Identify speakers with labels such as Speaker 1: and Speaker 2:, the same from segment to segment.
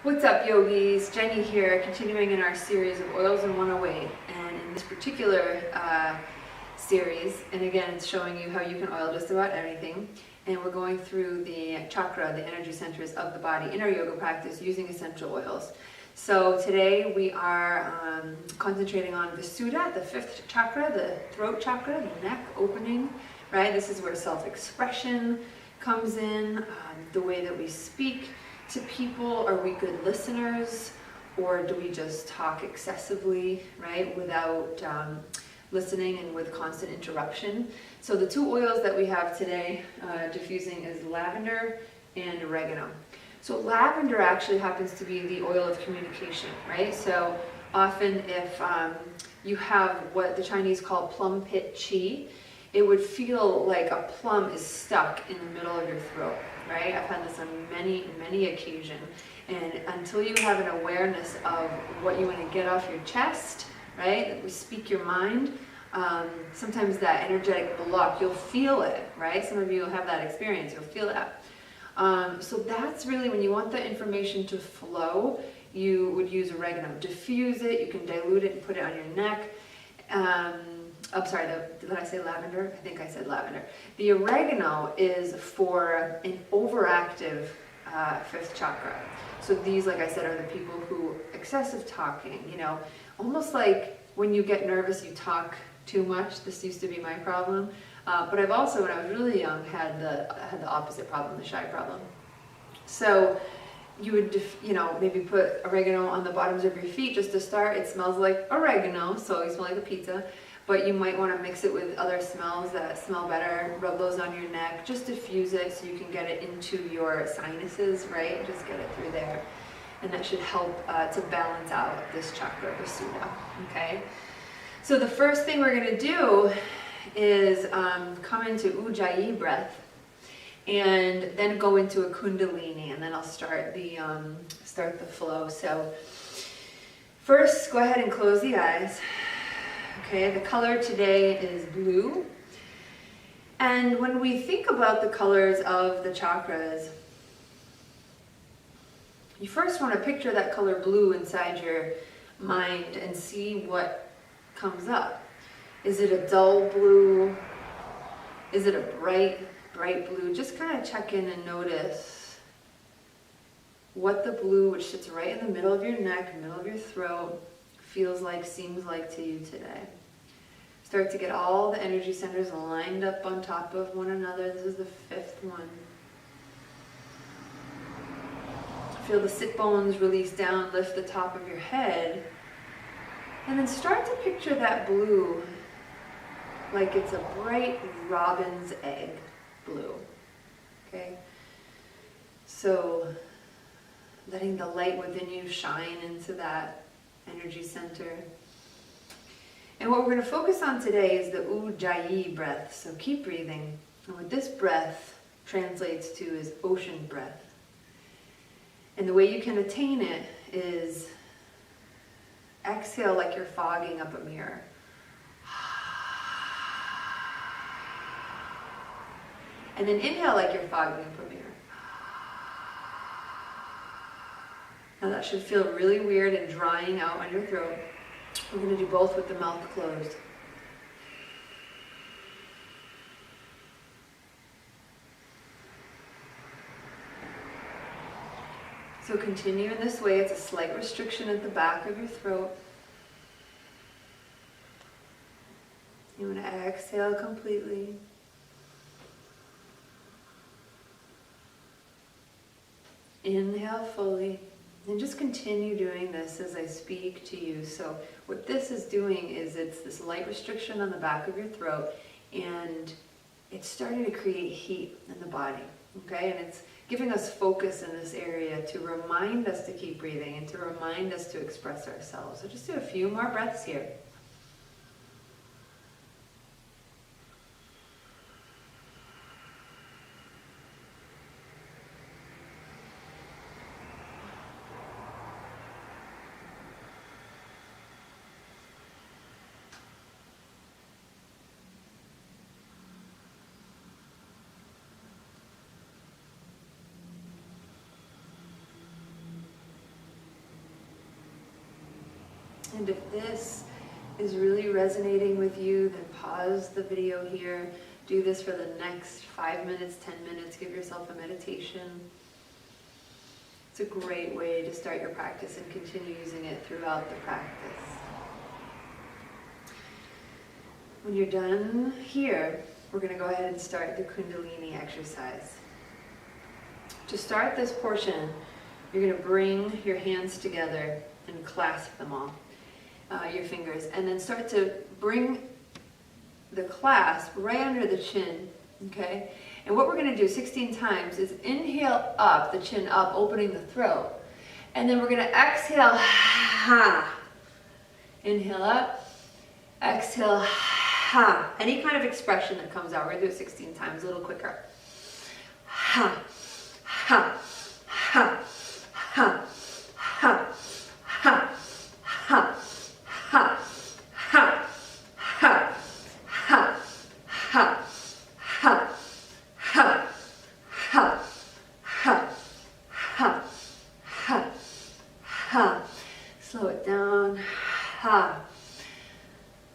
Speaker 1: What's up, yogis? Jenny here, continuing in our series of Oils in 108. And in this particular series, and again, it's showing you how you can oil just about anything. And we're going through the chakra, the energy centers of the body in our yoga practice using essential oils. So today we are concentrating on Vishuddha, the fifth chakra, the throat chakra, the neck opening, right? This is where self-expression comes in, the way that we speak to people. Are we good listeners, or do we just talk excessively, right, without listening and with constant interruption? So the two oils that we have today diffusing is lavender and oregano. So lavender actually happens to be the oil of communication, right? So often if you have what the Chinese call plum pit chi, it would feel like a plum is stuck in the middle of your throat, right? I've had this on many occasions. And until you have an awareness of what you want to get off your chest, right? We speak your mind. Sometimes that energetic block, you'll feel it, right? Some of you will have that experience, you'll feel that. So that's really when you want the information to flow, you would use oregano. Diffuse it, you can dilute it and put it on your neck. I'm sorry, did I say lavender? I think I said lavender. The oregano is for an overactive fifth chakra. So these, like I said, are the people who excessive talking, you know, almost like when you get nervous, you talk too much. This used to be my problem. But I've also, when I was really young, had the opposite problem, the shy problem. So you would, maybe put oregano on the bottoms of your feet just to start. It smells like oregano, so you smell like a pizza. But you might want to mix it with other smells that smell better. Rub those on your neck. Just diffuse it so you can get it into your sinuses, right? Just get it through there. And that should help to balance out this chakra, Vishuddha, okay? So the first thing we're going to do is come into Ujjayi breath and then go into a Kundalini, and then I'll start the flow. So first, go ahead and close the eyes. Okay, the color today is blue. And when we think about the colors of the chakras, you first want to picture that color blue inside your mind and see what comes up. Is it a dull blue? Is it a bright blue? Just kind of check in and notice what the blue, which sits right in the middle of your neck, middle of your throat, feels like, seems like to you today. Start to get all the energy centers lined up on top of one another. This is the fifth one. Feel the sit bones release down, lift the top of your head. And then start to picture that blue like it's a bright robin's egg blue. Okay? So letting the light within you shine into that energy center. And what we're going to focus on today is the Ujjayi breath. So keep breathing. And what this breath translates to is ocean breath. And the way you can attain it is exhale like you're fogging up a mirror. And then inhale like you're fogging up a mirror. Now that should feel really weird and drying out on your throat. We're going to do both with the mouth closed. So continue in this way. It's a slight restriction at the back of your throat. You want to exhale completely. Inhale fully. And just continue doing this as I speak to you. So what this is doing is it's this light restriction on the back of your throat, and it's starting to create heat in the body, okay? And it's giving us focus in this area to remind us to keep breathing and to remind us to express ourselves. So just do a few more breaths here. And if this is really resonating with you, then pause the video here. Do this for the next 5 minutes, 10 minutes. Give yourself a meditation. It's a great way to start your practice and continue using it throughout the practice. When you're done here, we're going to go ahead and start the Kundalini exercise. To start this portion, you're going to bring your hands together and clasp them all, your fingers, and then start to bring the clasp right under the chin, okay? And what we're going to do 16 times is inhale up, the chin up, opening the throat. And then we're going to exhale, ha. Inhale up, exhale, ha. Any kind of expression that comes out. We're going to do it 16 times, a little quicker. Ha, ha, ha, ha, ha, ha, ha, ha, ha, ha, ha, ha, ha, ha, ha, ha, ha, ha, ha. Slow it down. Ha.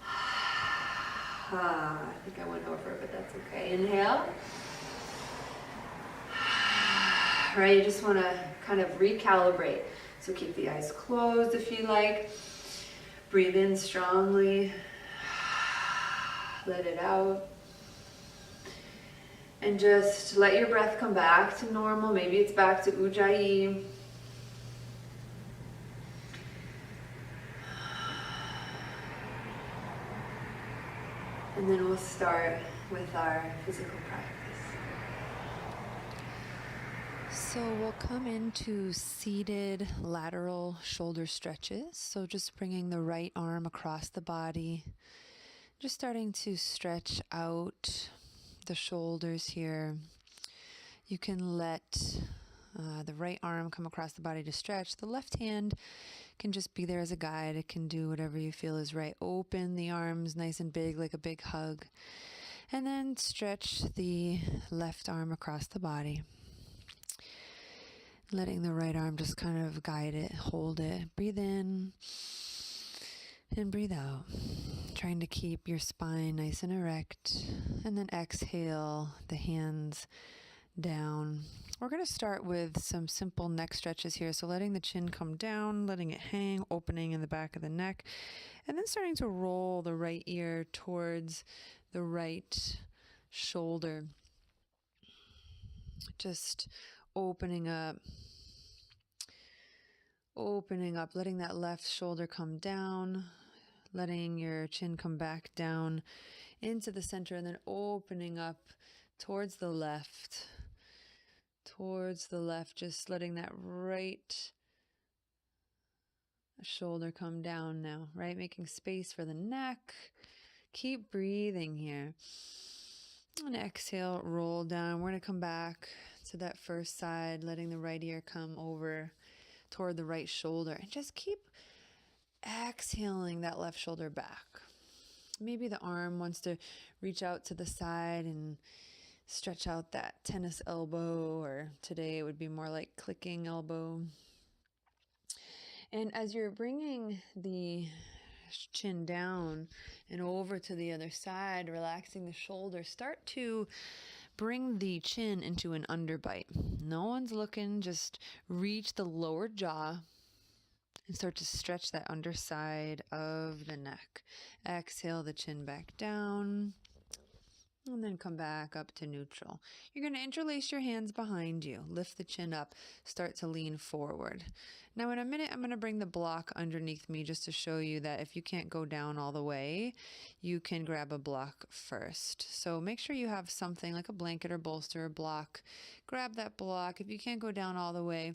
Speaker 1: Ha. I think I went over, but that's okay. Inhale. Right, you just want to kind of recalibrate. So keep the eyes closed if you like. Breathe in strongly. Let it out. And just let your breath come back to normal. Maybe it's back to Ujjayi. And then we'll start with our physical practice. So we'll come into seated lateral shoulder stretches. So just bringing the right arm across the body. Just starting to stretch out the shoulders here. You can let the right arm come across the body to stretch. The left hand can just be there as a guide. It can do whatever you feel is right. Open the arms nice and big, like a big hug. And then stretch the left arm across the body. Letting the right arm just kind of guide it, hold it. Breathe in and breathe out. Trying to keep your spine nice and erect. And then exhale the hands down. We're going to start with some simple neck stretches here. So letting the chin come down, letting it hang, opening in the back of the neck. And then starting to roll the right ear towards the right shoulder. Just opening up, letting that left shoulder come down, letting your chin come back down into the center, and then opening up towards the left, just letting that right shoulder come down now, right? Making space for the neck. Keep breathing here. And exhale, roll down. We're going to come back to that first side, letting the right ear come over toward the right shoulder. And just keep exhaling that left shoulder back. Maybe the arm wants to reach out to the side and stretch out that tennis elbow, or today it would be more like clicking elbow. And as you're bringing the chin down and over to the other side, relaxing the shoulder, start to bring the chin into an underbite. No one's looking, just reach the lower jaw and start to stretch that underside of the neck. Exhale the chin back down. And then come back up to neutral. You're going to interlace your hands behind you. Lift the chin up. Start to lean forward. Now in a minute, I'm going to bring the block underneath me just to show you that if you can't go down all the way, you can grab a block first. So make sure you have something like a blanket or bolster or block. Grab that block. If you can't go down all the way,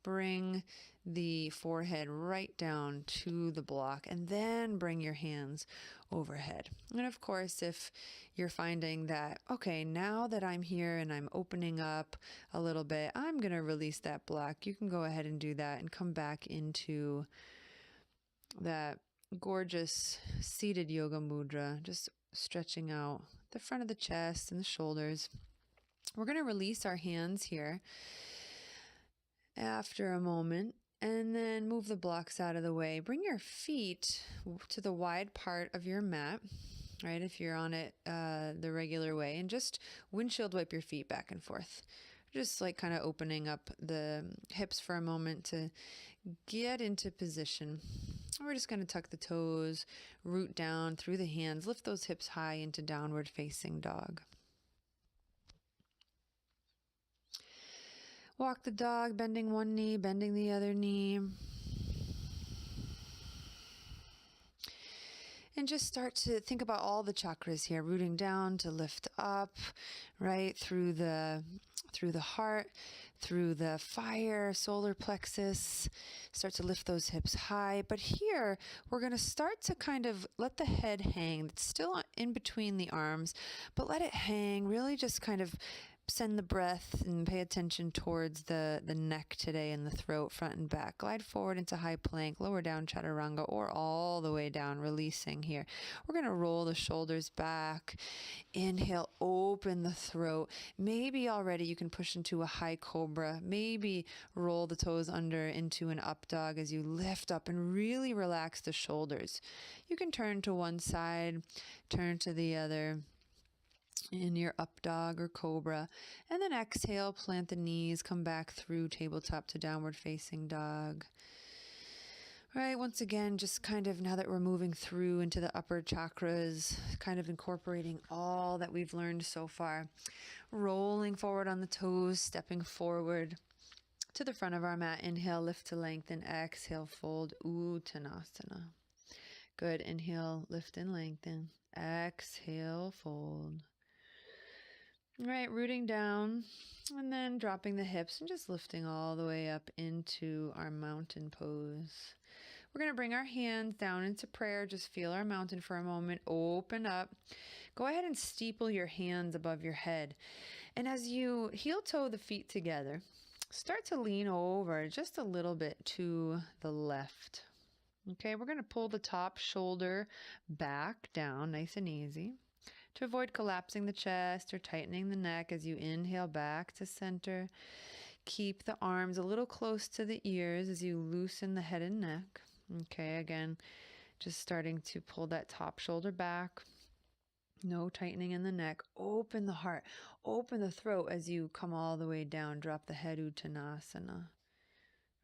Speaker 1: bring the forehead right down to the block, and then bring your hands overhead. And of course, if you're finding that, okay, now that I'm here and I'm opening up a little bit, I'm going to release that block, you can go ahead and do that and come back into that gorgeous seated yoga mudra, just stretching out the front of the chest and the shoulders. We're going to release our hands here after a moment.
Speaker 2: And then move the blocks out of the way. Bring your feet to the wide part of your mat, right? If you're on it the regular way, and just windshield wipe your feet back and forth. Just like kind of opening up the hips for a moment to get into position. We're just going to tuck the toes, root down through the hands, lift those hips high into downward facing dog. Walk the dog, bending one knee, bending the other knee. And just start to think about all the chakras here, rooting down to lift up, right, through the heart, through the fire, solar plexus. Start to lift those hips high. But here, we're going to start to kind of let the head hang. It's still in between the arms, but let it hang. Really just kind of send the breath and pay attention towards the neck today and the throat, front and back. Glide forward into high plank, lower down chaturanga, or all the way down, releasing here. We're going to roll the shoulders back. Inhale, open the throat. Maybe already you can push into a high cobra. Maybe roll the toes under into an up dog as you lift up and really relax the shoulders. You can turn to one side, turn to the other in your up dog or cobra, and then exhale, plant the knees, come back through tabletop to downward facing dog. Right, once again, just kind of now that we're moving through into the upper chakras, kind of incorporating all that we've learned so far, rolling forward on the toes, stepping forward to the front of our mat. Inhale, lift to lengthen, exhale, fold, Uttanasana. Good, inhale, lift and lengthen, exhale, fold. Right, rooting down and then dropping the hips and just lifting all the way up into our mountain pose. We're going to bring our hands down into prayer. Just feel our mountain for a moment. Open up. Go ahead and steeple your hands above your head. And as you heel toe the feet together, start to lean over just a little bit to the left. Okay, we're going to pull the top shoulder back down, nice and easy. To avoid collapsing the chest or tightening the neck as you inhale back to center. Keep the arms a little close to the ears as you loosen the head and neck. Okay, again, just starting to pull that top shoulder back. No tightening in the neck. Open the heart. Open the throat as you come all the way down. Drop the head, Uttanasana.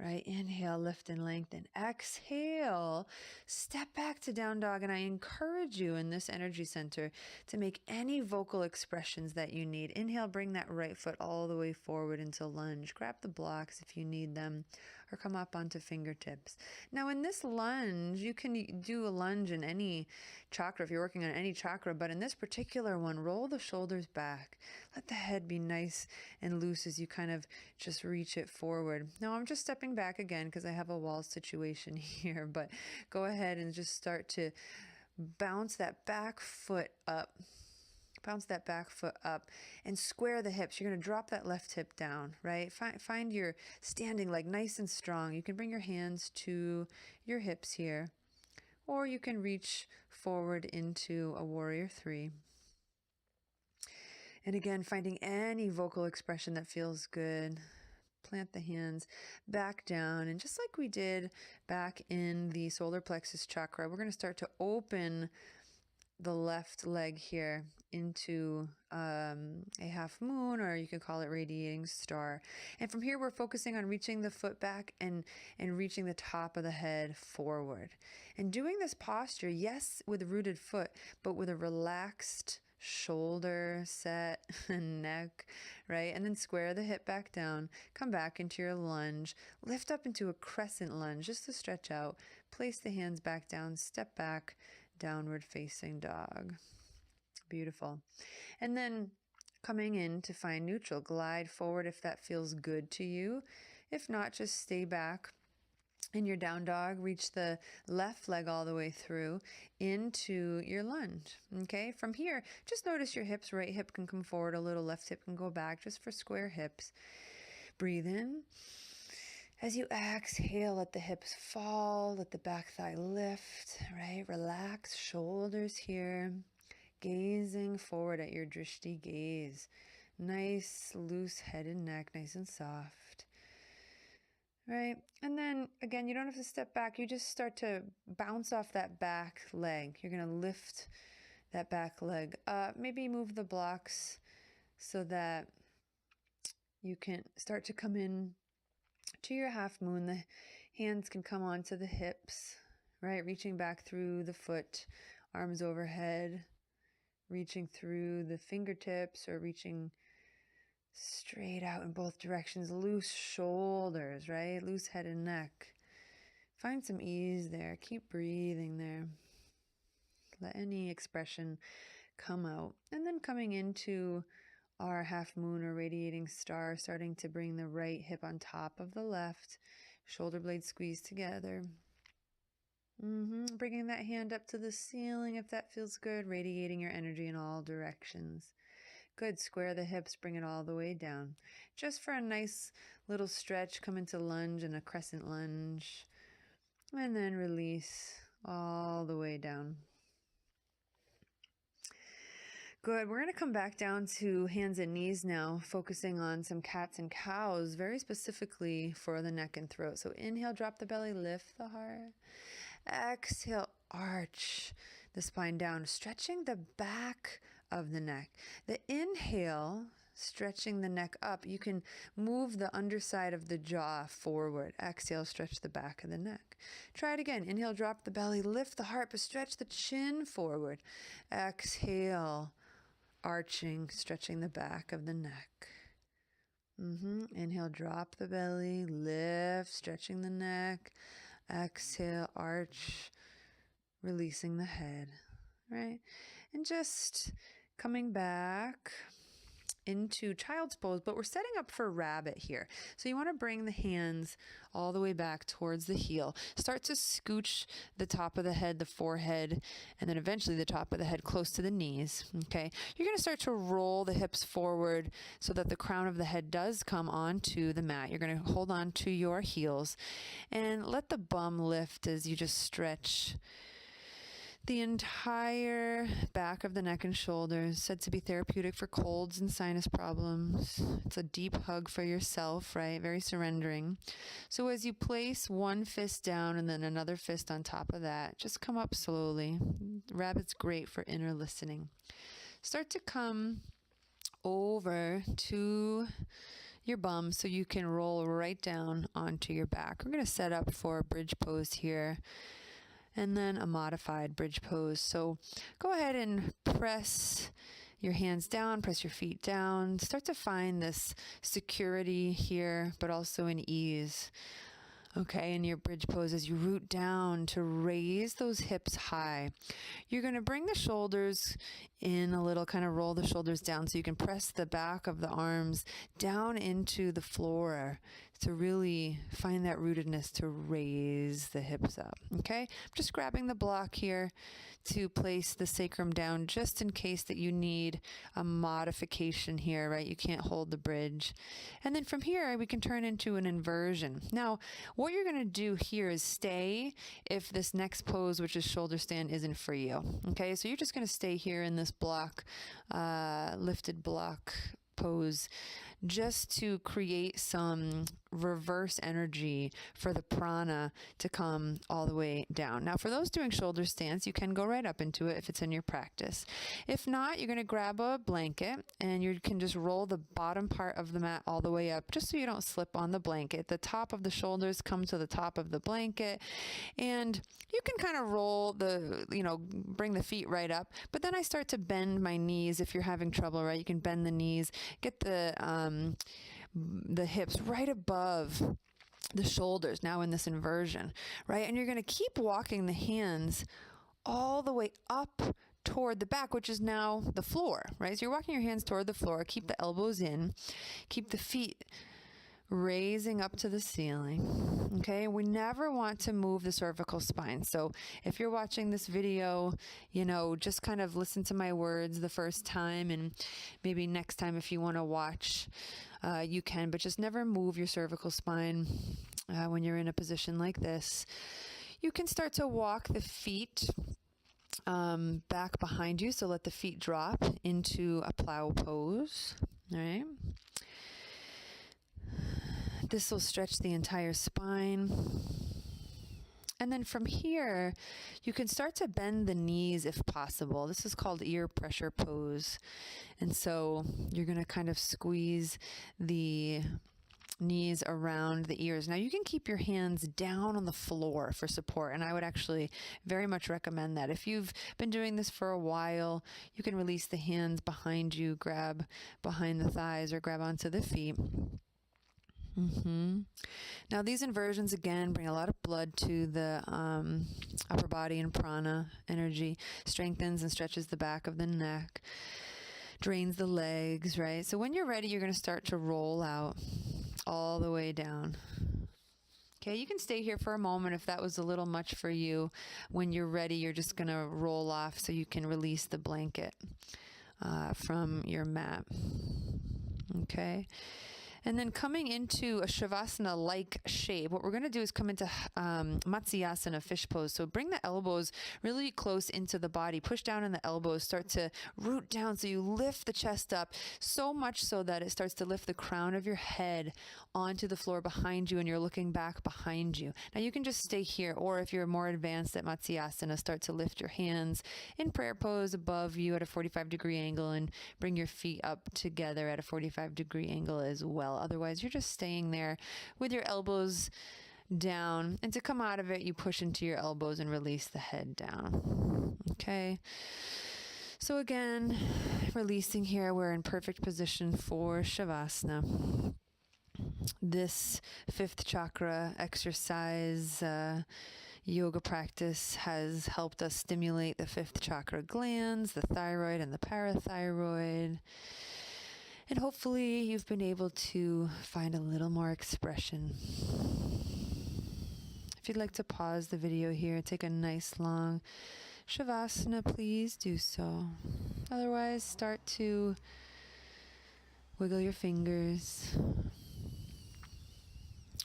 Speaker 2: Right? Inhale, lift and lengthen. Exhale, step back to down dog. And I encourage you in this energy center to make any vocal expressions that you need. Inhale, bring that right foot all the way forward into lunge. Grab the blocks if you need them, or come up onto fingertips. Now in this lunge, you can do a lunge in any chakra if you're working on any chakra, but in this particular one, roll the shoulders back. Let the head be nice and loose as you kind of just reach it forward. Now I'm just stepping back again because I have a wall situation here, but go ahead and just start to bounce that back foot up. Bounce that back foot up and square the hips. You're going to drop that left hip down, right? Find your standing leg nice and strong. You can bring your hands to your hips here, or you can reach forward into a warrior three. And again, finding any vocal expression that feels good. Plant the hands back down. And just like we did back in the solar plexus chakra, we're going to start to open the left leg here into a half moon, or you could call it radiating star. And from here, we're focusing on reaching the foot back and reaching the top of the head forward. And doing this posture, yes, with a rooted foot, but with a relaxed shoulder set and neck, right? And then square the hip back down, come back into your lunge, lift up into a crescent lunge just to stretch out, place the hands back down, step back, downward facing dog. Beautiful. And then coming in to find neutral, glide forward if that feels good to you. If not, just stay back. In your down dog, reach the left leg all the way through into your lunge. Okay, from here, just notice your hips. Right hip can come forward a little, left hip can go back, just for square hips. Breathe in. As you exhale, let the hips fall, let the back thigh lift, right? Relax, shoulders here. Gazing forward at your drishti gaze. Nice, loose head and neck, nice and soft. right? And then again, you don't have to step back. You just start to bounce off that back leg. You're going to lift that back leg up. Maybe move the blocks so that you can start to come in to your half moon. The hands can come onto the hips, right? Reaching back through the foot, arms overhead, reaching through the fingertips or reaching straight out in both directions. Loose shoulders, right? Loose head and neck. Find some ease there. Keep breathing there. Let any expression come out. And then coming into our half moon or radiating star, starting to bring the right hip on top of the left, shoulder blades squeeze together. Bringing that hand up to the ceiling if that feels good, radiating your energy in all directions. Good. Square the hips, bring it all the way down. Just for a nice little stretch, come into lunge and a crescent lunge. And then release all the way down. Good. We're going to come back down to hands and knees now, focusing on some cats and cows, very specifically for the neck and throat. So inhale, drop the belly, lift the heart. Exhale, arch the spine down, stretching the back of the neck. The inhale, stretching the neck up. You can move the underside of the jaw forward. Exhale, stretch the back of the neck. Try it again. Inhale, drop the belly, lift the heart, but stretch the chin forward. Exhale, arching, stretching the back of the neck. Inhale, drop the belly, lift, stretching the neck. Exhale, arch, releasing the head, right? And just coming back into child's pose, but we're setting up for rabbit here. So you want to bring the hands all the way back towards the heel. Start to scooch the top of the head, the forehead, and then eventually the top of the head close to the knees. Okay. You're going to start to roll the hips forward so that the crown of the head does come onto the mat. You're going to hold on to your heels and let the bum lift as you just stretch the entire back of the neck and shoulders, said to be therapeutic for colds and sinus problems. It's a deep hug for yourself, right? Very surrendering. So as you place one fist down and then another fist on top of that, just come up slowly. Rabbit's great for inner listening. Start to come over to your bum so you can roll right down onto your back. We're going to set up for a bridge pose here, and then a modified bridge pose. So go ahead and press your hands down, press your feet down. Start to find this security here, but also an ease. Okay, in your bridge pose, as you root down to raise those hips high, you're going to bring the shoulders in a little, kind of roll the shoulders down so you can press the back of the arms down into the floor to really find that rootedness to raise the hips up. Okay, I'm just grabbing the block here to place the sacrum down just in case that you need a modification here, right? You can't hold the bridge. And then from here, we can turn into an inversion. Now, what you're going to do here is stay if this next pose, which is shoulder stand, isn't for you. Okay, so you're just going to stay here in this block, lifted block pose, just to create some reverse energy for the prana to come all the way down. Now, for those doing shoulder stance, you can go right up into it if it's in your practice. If not, you're going to grab a blanket and you can just roll the bottom part of the mat all the way up just so you don't slip on the blanket. The top of the shoulders come to the top of the blanket, and you can kind of roll bring the feet right up. But then I start to bend my knees if you're having trouble, right? You can bend the knees, get the hips right above the shoulders now in this inversion, right? And you're going to keep walking the hands all the way up toward the back, which is now the floor, right? So you're walking your hands toward the floor. Keep the elbows in, keep the feet raising up to the ceiling. Okay, we never want to move the cervical spine. So if you're watching this video, just kind of listen to my words the first time, and maybe next time if you want to watch, you can, but just never move your cervical spine when you're in a position like this. You can start to walk the feet back behind you. So let the feet drop into a plow pose. All right. This will stretch the entire spine. And then from here, you can start to bend the knees if possible. This is called ear pressure pose. And so you're going to kind of squeeze the knees around the ears. Now you can keep your hands down on the floor for support, and I would actually very much recommend that. If you've been doing this for a while, you can release the hands behind you, grab behind the thighs, or grab onto the feet. Now these inversions again bring a lot of blood to the upper body and prana energy, strengthens and stretches the back of the neck, drains the legs, right? So when you're ready, you're going to start to roll out all the way down. Okay, you can stay here for a moment if that was a little much for you. When you're ready, you're just going to roll off so you can release the blanket from your mat. Okay. And then coming into a Shavasana-like shape, what we're going to do is come into Matsyasana, fish pose. So bring the elbows really close into the body. Push down in the elbows. Start to root down so you lift the chest up so much so that it starts to lift the crown of your head onto the floor behind you and you're looking back behind you. Now you can just stay here, or if you're more advanced at Matsyasana, start to lift your hands in prayer pose above you at a 45-degree angle and bring your feet up together at a 45-degree angle as well. Otherwise, you're just staying there with your elbows down. And to come out of it, you push into your elbows and release the head down. Okay. So again, releasing here, we're in perfect position for Shavasana. This fifth chakra exercise, yoga practice has helped us stimulate the fifth chakra glands, the thyroid and the parathyroid. And hopefully you've been able to find a little more expression. If you'd like to pause the video here, take a nice long Shavasana, please do so. Otherwise, start to wiggle your fingers.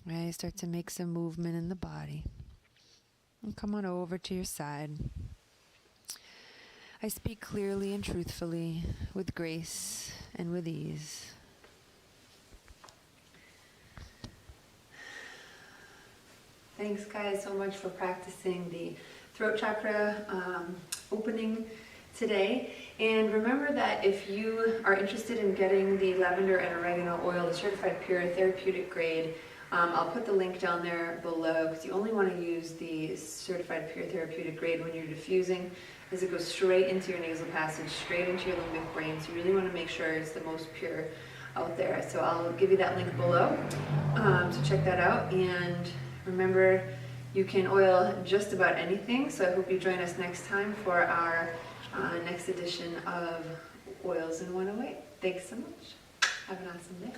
Speaker 2: Right, start to make some movement in the body. And come on over to your side. I speak clearly and truthfully, with grace and with ease.
Speaker 1: Thanks guys so much for practicing the throat chakra opening today. And remember that if you are interested in getting the lavender and oregano oil, the certified pure therapeutic grade, I'll put the link down there below, because you only want to use the certified pure therapeutic grade when you're diffusing, as it goes straight into your nasal passage, straight into your limbic brain. So you really want to make sure it's the most pure out there. So I'll give you that link below, so check that out. And remember, you can oil just about anything. So I hope you join us next time for our next edition of Oils in 108. Thanks so much. Have an awesome day.